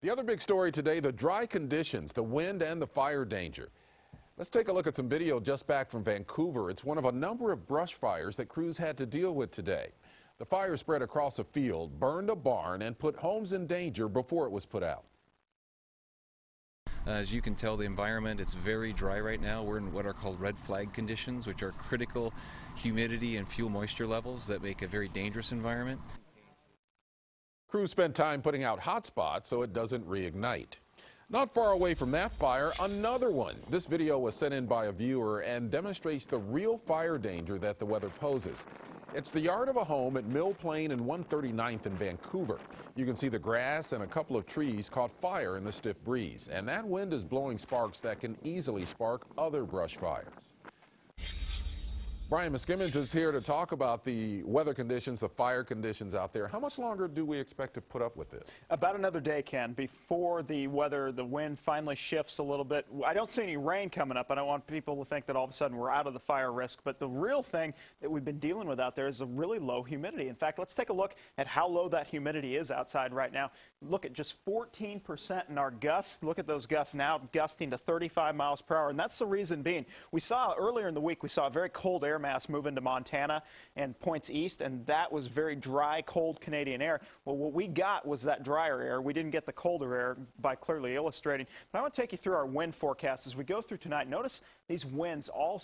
The other big story today, the dry conditions, the wind and the fire danger. Let's take a look at some video just back from Vancouver. It's one of a number of brush fires that crews had to deal with today. The fire spread across a field, burned a barn, and put homes in danger before it was put out. As you can tell, the environment, it's very dry right now. We're in what are called red flag conditions, which are critical humidity and fuel moisture levels that make a very dangerous environment. Crews spent time putting out hot spots so it doesn't reignite. Not far away from that fire, another one. This video was sent in by a viewer and demonstrates the real fire danger that the weather poses. It's the yard of a home at Mill Plain and 139th in Vancouver. You can see the grass and a couple of trees caught fire in the stiff breeze, and that wind is blowing sparks that can easily spark other brush fires. Brian Miskimins is here to talk about the weather conditions, the fire conditions out there. How much longer do we expect to put up with this? About another day, Ken, before the wind finally shifts a little bit. I don't see any rain coming up. I don't want people to think that all of a sudden we're out of the fire risk. But the real thing that we've been dealing with out there is a really low humidity. In fact, let's take a look at how low that humidity is outside right now. Look at just 14% in our gusts. Look at those gusts now gusting to 35 miles per hour. And that's the reason being. We saw earlier in the week, we saw a very cold air mass move into Montana and points east, and that was very dry, cold Canadian air. Well, what we got was that drier air. We didn't get the colder air by clearly illustrating. But I want to take you through our wind forecast as we go through tonight. Notice these winds all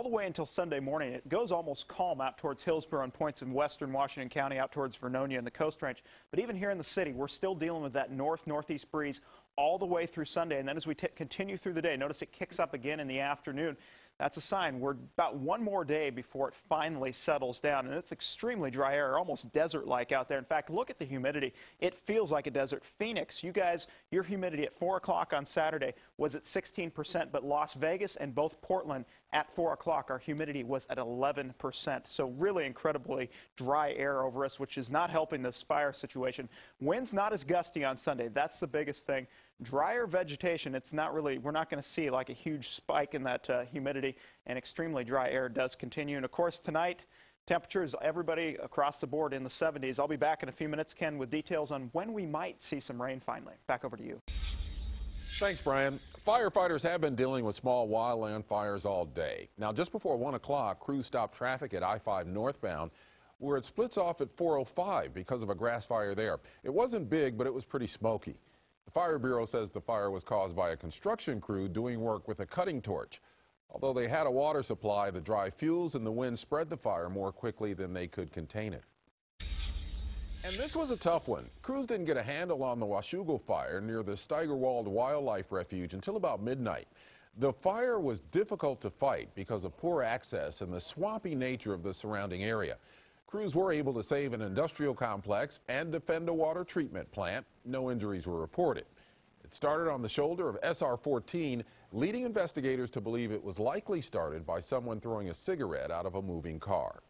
the way until Sunday morning. It goes almost calm out towards Hillsborough and points in western Washington County out towards Vernonia and the Coast Range. But even here in the city, we're still dealing with that northeast breeze all the way through Sunday. And then as we continue through the day, notice it kicks up again in the afternoon. That's a sign we're about one more day before it finally settles down. And it's extremely dry air, almost desert-like out there. In fact, look at the humidity. It feels like a desert. Phoenix, you guys, your humidity at 4 o'clock on Saturday was at 16%, but Las Vegas and both Portland at 4 o'clock, our humidity was at 11%. So really incredibly dry air over us, which is not helping this fire situation. Wind's not as gusty on Sunday. That's the biggest thing. Drier vegetation, it's not really, we're not going to see like a huge spike in that humidity, and extremely dry air does continue. And of course tonight, temperatures, everybody across the board in the 70s. I'll be back in a few minutes, Ken, with details on when we might see some rain finally. Back over to you. Thanks, Brian. Firefighters have been dealing with small wildland fires all day. Now, just before 1 o'clock, crews stopped traffic at I-5 northbound, where it splits off at 405 because of a grass fire there. It wasn't big, but it was pretty smoky. The Fire Bureau says the fire was caused by a construction crew doing work with a cutting torch. Although they had a water supply, the dry fuels and the wind spread the fire more quickly than they could contain it. And this was a tough one. Crews didn't get a handle on the Washougal fire near the Steigerwald Wildlife Refuge until about midnight. The fire was difficult to fight because of poor access and the swampy nature of the surrounding area. Crews were able to save an industrial complex and defend a water treatment plant. No injuries were reported. It started on the shoulder of SR-14, leading investigators to believe it was likely started by someone throwing a cigarette out of a moving car.